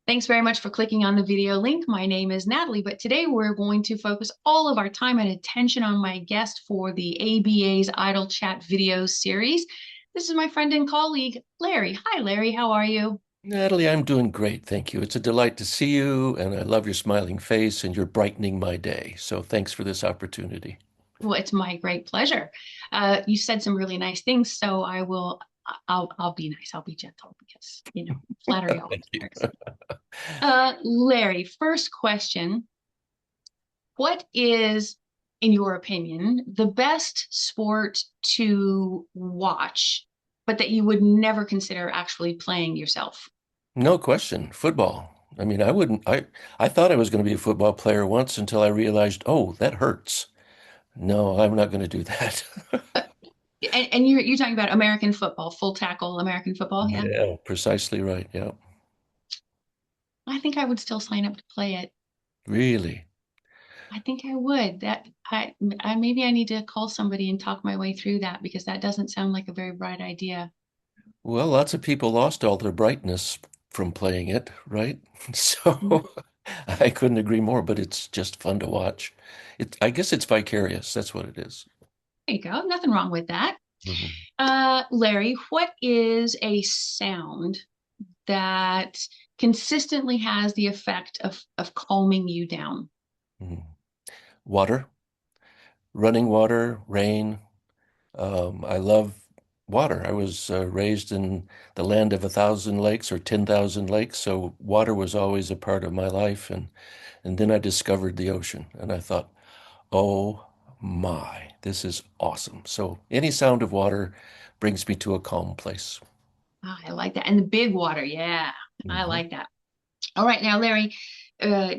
Thanks very much for clicking on the video link. My name is Natalie, but today we're going to focus all of our time and attention on my guest for the ABA's Idle Chat video series. This is my friend and colleague, Larry. Hi, Larry. How are you? Natalie, I'm doing great, thank you. It's a delight to see you, and I love your smiling face, and you're brightening my day. So thanks for this opportunity. Well, it's my great pleasure. You said some really nice things, so I'll be nice. I'll be gentle because, flattery always Thank you. works. Larry, first question. What is, in your opinion, the best sport to watch, but that you would never consider actually playing yourself? No question, football. I mean, I thought I was going to be a football player once until I realized, oh, that hurts. No, I'm not going to do that. And you're talking about American football, full tackle American football, yeah? Yeah, precisely right. Yeah, I think I would still sign up to play it. really. I think I would. I maybe I need to call somebody and talk my way through that because that doesn't sound like a very bright idea. Well, lots of people lost all their brightness from playing it, right? Mhm. So I couldn't agree more, but it's just fun to watch. I guess it's vicarious. That's what it is. There you go. Nothing wrong with that. Mhm. Larry, what is a sound that consistently has the effect of calming you down? Mhm. Water, running water, rain. I love water. I was raised in the land of 1,000 lakes or 10,000 lakes, so water was always a part of my life. And then I discovered the ocean, and I thought, oh my, this is awesome. So any sound of water brings me to a calm place. Ah, I like that. And the big water, yeah, I Mhm. like that. All right, now, Larry,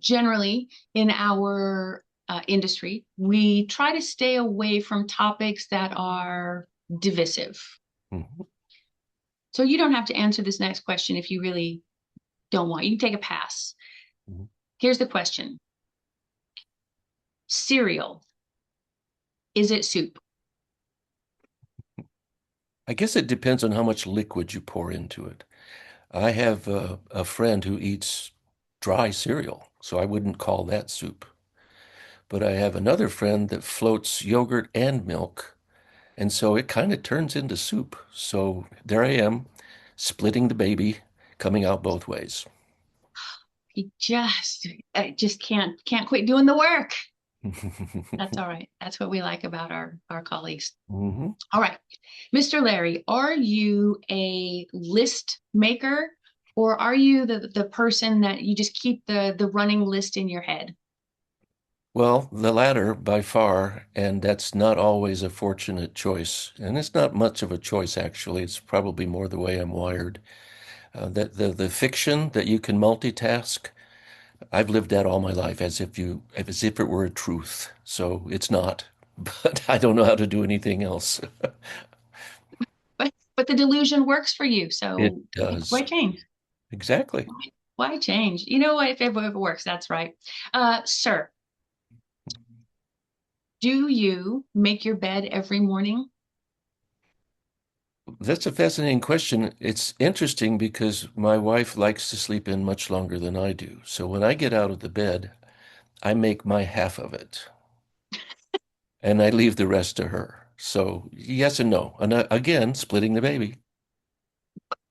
generally in our industry, we try to stay away from topics that are divisive. Mhm. So you don't have to answer this next question if you really don't want. You can take a pass. Mhm. Here's the question. Cereal, is it soup? I guess it depends on how much liquid you pour into it. I have a friend who eats dry cereal, so I wouldn't call that soup. But I have another friend that floats yogurt and milk, and so it kind of turns into soup. So there I am, splitting the baby, coming out both ways. You just can't quit doing the work. That's all right. That's what we like about our colleagues. Hmm. All right. Mr. Larry, are you a list maker or are you the person that you just keep the running list in your head? Well, the latter by far, and that's not always a fortunate choice. And it's not much of a choice, actually. It's probably more the way I'm wired. That the fiction that you can multitask, I've lived that all my life as if it were a truth. So it's not, but I don't know how to do anything else. But the delusion works for you. So It does. why change? Exactly. Why change? You know what? If it works, that's right. Sir, do you make your bed every morning? That's a fascinating question. It's interesting because my wife likes to sleep in much longer than I do. So when I get out of the bed, I make my half of it and I leave the rest to her. So yes and no. And again, splitting the baby.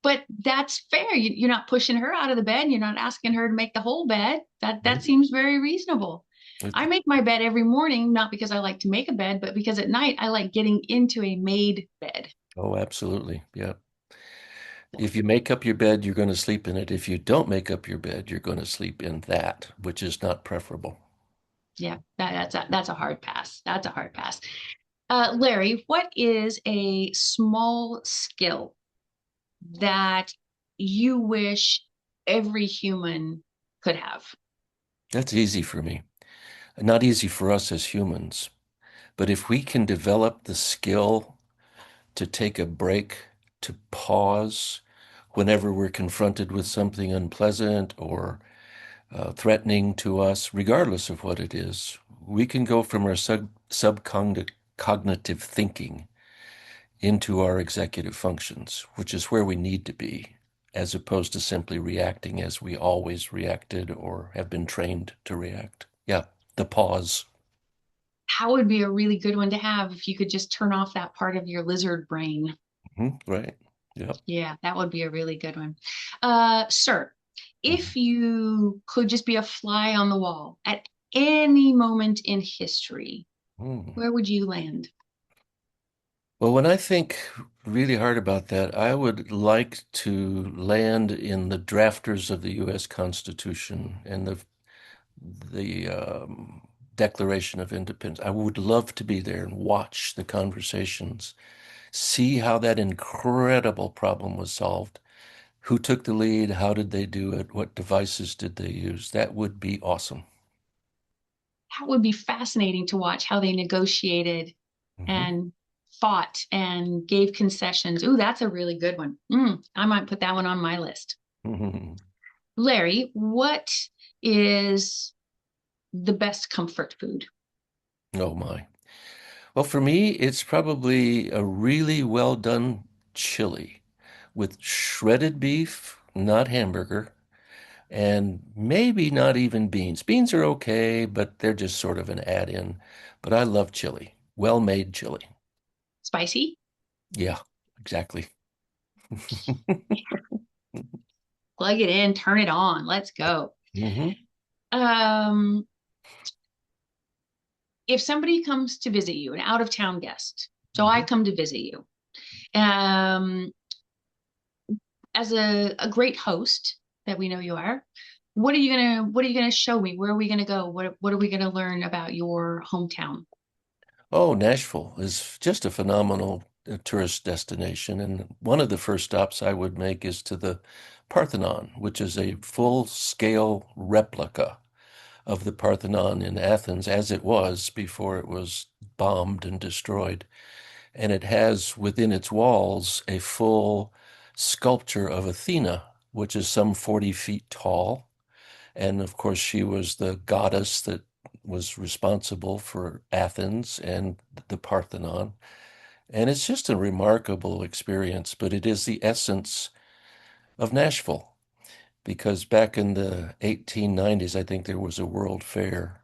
But that's fair. You're not pushing her out of the bed. You're not asking her to make the whole bed. That Right. seems very reasonable. I It- make my bed every morning, not because I like to make a bed, but because at night I like getting into a made bed. oh, absolutely. Yeah. If you make up your bed, you're going to sleep in it. If you don't make up your bed, you're going to sleep in that, which is not preferable. Yeah, that's a hard pass. That's a hard pass. Larry, what is a small skill that you wish every human could have? That's easy for me. Not easy for us as humans. But if we can develop the skill to take a break, to pause whenever we're confronted with something unpleasant or threatening to us, regardless of what it is, we can go from our subcognitive cognitive thinking into our executive functions, which is where we need to be. as opposed to simply reacting as we always reacted or have been trained to react. Yeah, the pause. How would be a really good one to have if you could just turn off that part of your lizard brain? Right. Yep. Yeah, that would be a really good one. Sir, Mhm. if you could just be a fly on the wall at any moment in history, Mm. where would you land? Well, when I think really hard about that, I would like to land in the drafters of the U.S. Constitution and the Declaration of Independence. I would love to be there and watch the conversations, see how that incredible problem was solved. Who took the lead? How did they do it? What devices did they use? That would be awesome. That would be fascinating to watch how they negotiated Hmm. and fought and gave concessions. Ooh, that's a really good one. I might put that one on my list. Larry, what is the best comfort food? Oh my. Well, for me, it's probably a really well done chili with shredded beef, not hamburger, and maybe not even beans. Beans are okay, but they're just sort of an add-in. But I love chili, well-made chili. Spicy? Yeah, exactly. Plug it in, turn it on. Let's go. Hmm. Um, if somebody comes to visit you, an out of town guest, so I Hmm. come to visit you, um, as a great host that we know you are, what are you gonna show me? Where are we gonna go? What are we gonna learn about your hometown? Oh, Nashville is just a phenomenal tourist destination. And one of the first stops I would make is to the Parthenon, which is a full-scale replica of the Parthenon in Athens as it was before it was bombed and destroyed. And it has within its walls a full sculpture of Athena, which is some 40 feet tall. And of course, she was the goddess that was responsible for Athens and the Parthenon. And it's just a remarkable experience, but it is the essence of Nashville because back in the 1890s, I think there was a World Fair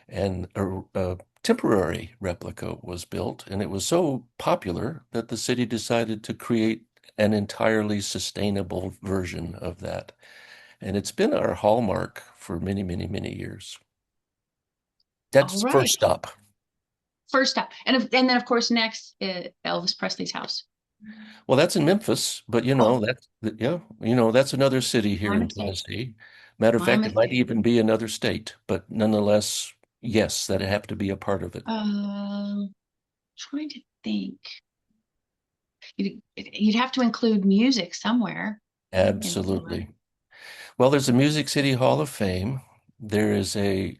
and a temporary replica was built, and it was so popular that the city decided to create an entirely sustainable version of that. And it's been our hallmark for many, many, many years. All That's first right. stop. First up, and then of course next, Elvis Presley's house. Well, that's in Memphis, but Oh, yeah, that's another city here my in mistake. Tennessee. Matter of My fact, it might mistake. even be another state, but nonetheless, yes, that'd have to be a part of it. Trying to think. You'd have to include music somewhere in somewhere. Absolutely. Well, there's a Music City Hall of Fame. There is a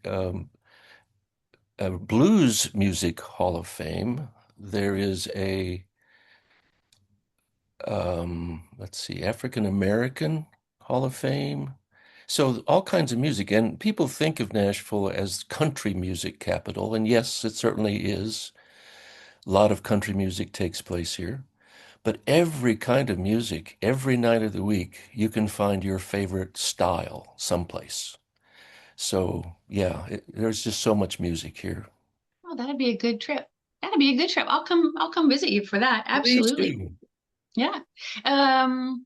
Blues Music Hall of Fame. There is let's see, African American Hall of Fame. So all kinds of music. And people think of Nashville as country music capital. And yes, it certainly is. A lot of country music takes place here. But every kind of music, every night of the week, you can find your favorite style someplace. So yeah, there's just so much music here. Oh, that'd be a good trip. That'd be a good trip. I'll come visit you for that. Please Absolutely. do. Yeah. Um,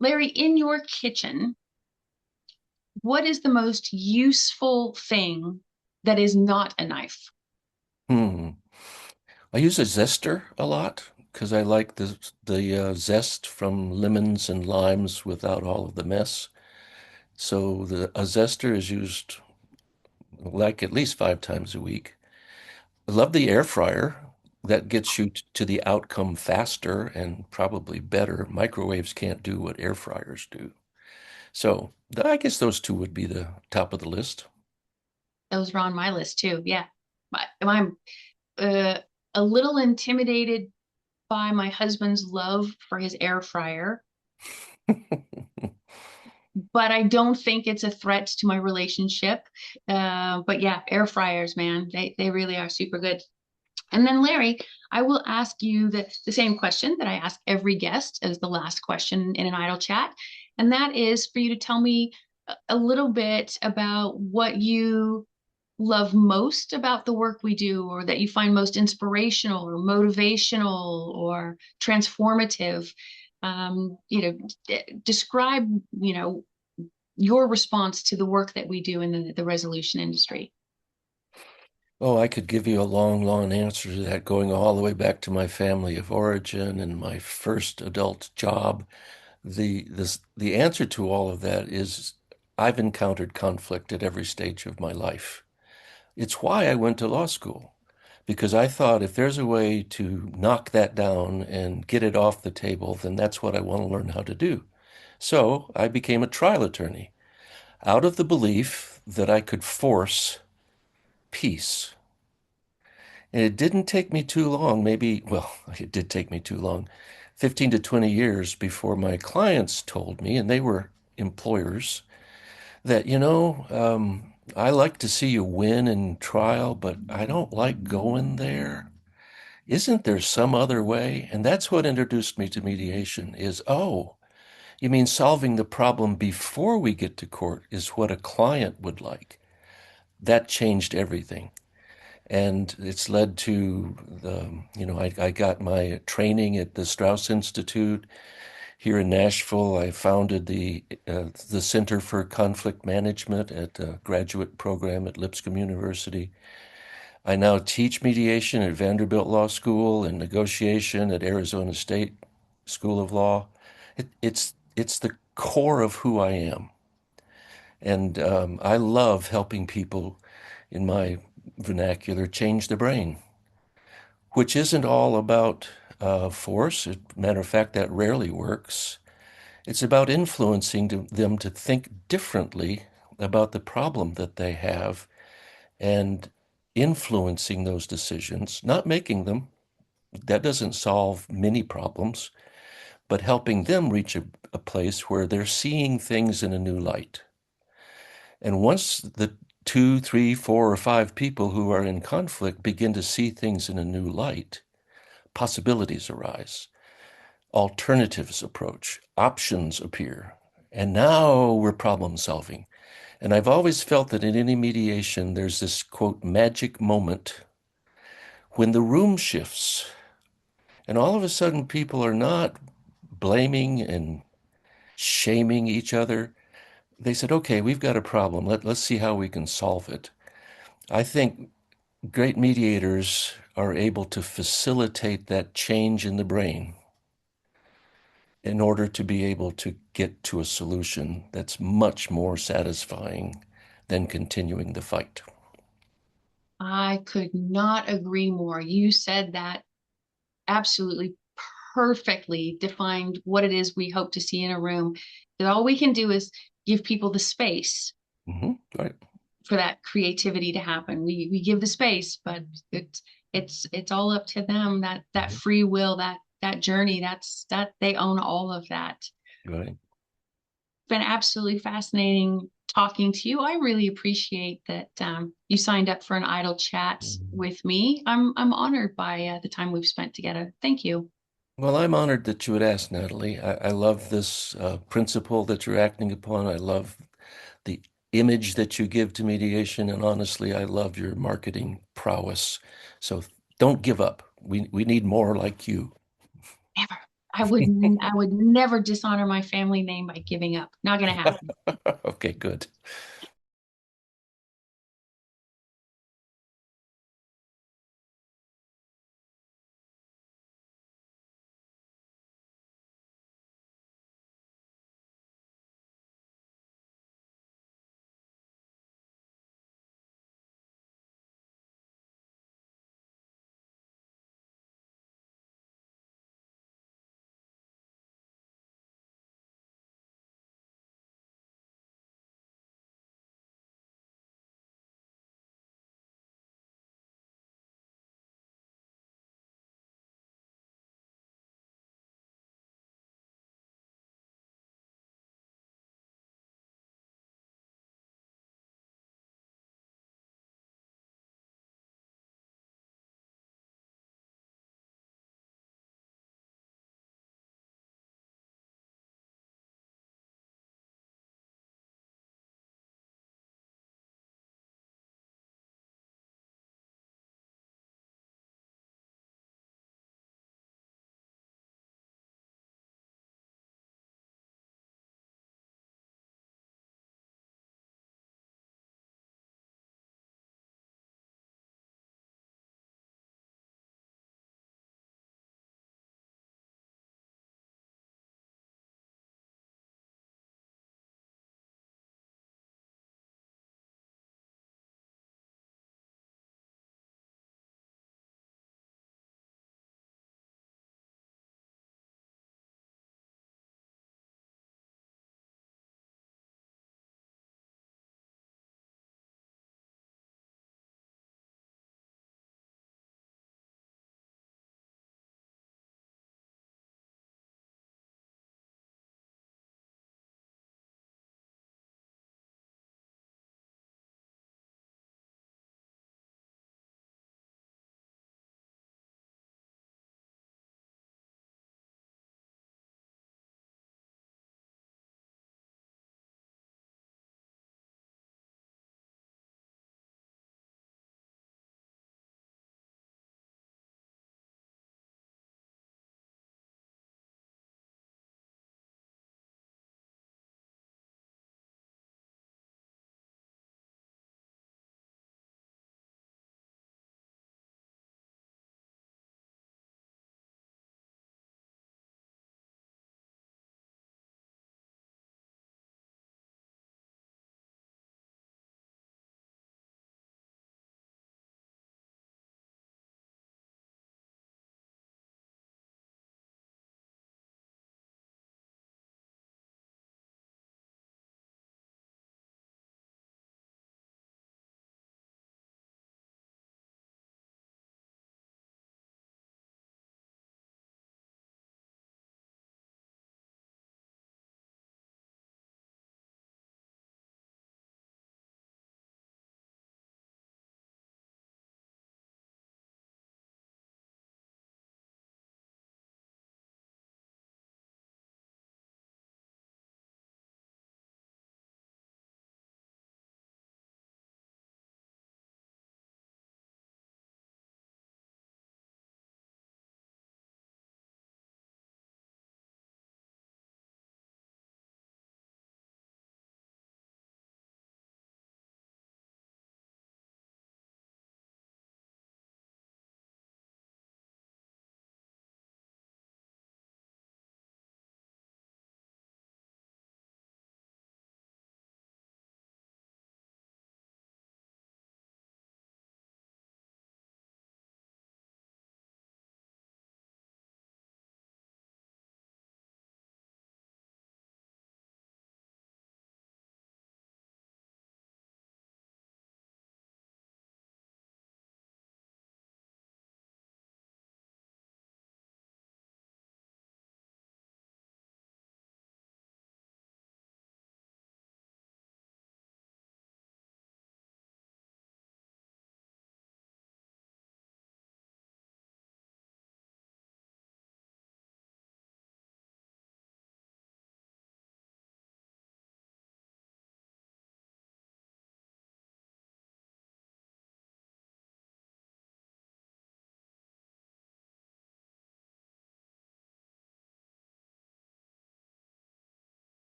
Larry, in your kitchen, what is the most useful thing that is not a knife? Hmm. I use a zester a lot because I like the zest from lemons and limes without all of the mess. So a zester is used like at least 5 times a week. I love the air fryer. That gets you to the outcome faster and probably better. Microwaves can't do what air fryers do. So I guess those two would be the top of the list. Those are on my list too. Yeah. I'm uh, a little intimidated by my husband's love for his air fryer, but I don't think it's a threat to my relationship. But yeah, air fryers, man, they really are super good. And then, Larry, I will ask you the same question that I ask every guest as the last question in an idle chat. And that is for you to tell me a little bit about what you love most about the work we do, or that you find most inspirational or motivational or transformative. Describe, your response to the work that we do in the resolution industry. Oh, I could give you a long, long answer to that, going all the way back to my family of origin and my first adult job. The answer to all of that is I've encountered conflict at every stage of my life. It's why I went to law school, because I thought if there's a way to knock that down and get it off the table, then that's what I want to learn how to do. So I became a trial attorney out of the belief that I could force peace. And it didn't take me too long, maybe, well, it did take me too long, 15 to 20 years before my clients told me, and they were employers, that, I like to see you win in trial, but I don't like going there. Isn't there some other way? And that's what introduced me to mediation is, oh, you mean solving the problem before we get to court is what a client would like. That changed everything. And it's led to I got my training at the Strauss Institute here in Nashville. I founded the Center for Conflict Management at a graduate program at Lipscomb University. I now teach mediation at Vanderbilt Law School and negotiation at Arizona State School of Law. It's the core of who I am, and I love helping people, in my vernacular, change the brain, which isn't all about force. Matter of fact, that rarely works. It's about influencing them to think differently about the problem that they have and influencing those decisions, not making them. That doesn't solve many problems, but helping them reach a place where they're seeing things in a new light. And once the two, three, four, or five people who are in conflict begin to see things in a new light, possibilities arise, alternatives approach, options appear, and now we're problem solving. And I've always felt that in any mediation, there's this quote, magic moment when the room shifts. And all of a sudden, people are not blaming and shaming each other. They said, okay, we've got a problem. Let's see how we can solve it. I think great mediators are able to facilitate that change in the brain in order to be able to get to a solution that's much more satisfying than continuing the fight. I could not agree more. You said that absolutely perfectly defined what it is we hope to see in a room. That all we can do is give people the space Right. for that creativity to happen. We give the space, but it's all up to them. That Mhm. free will, that journey, that they own all of that. Right. Been absolutely fascinating talking to you. I really appreciate that you signed up for an idle chat Mhm. with me. I'm honored by the time we've spent together. Thank you. Well, I'm honored that you would ask, Natalie. I love this principle that you're acting upon. I love the image that you give to mediation, and honestly, I love your marketing prowess. So don't give up. We need more like you. Never. I would never dishonor my family name by giving up. Not gonna happen. Okay, good.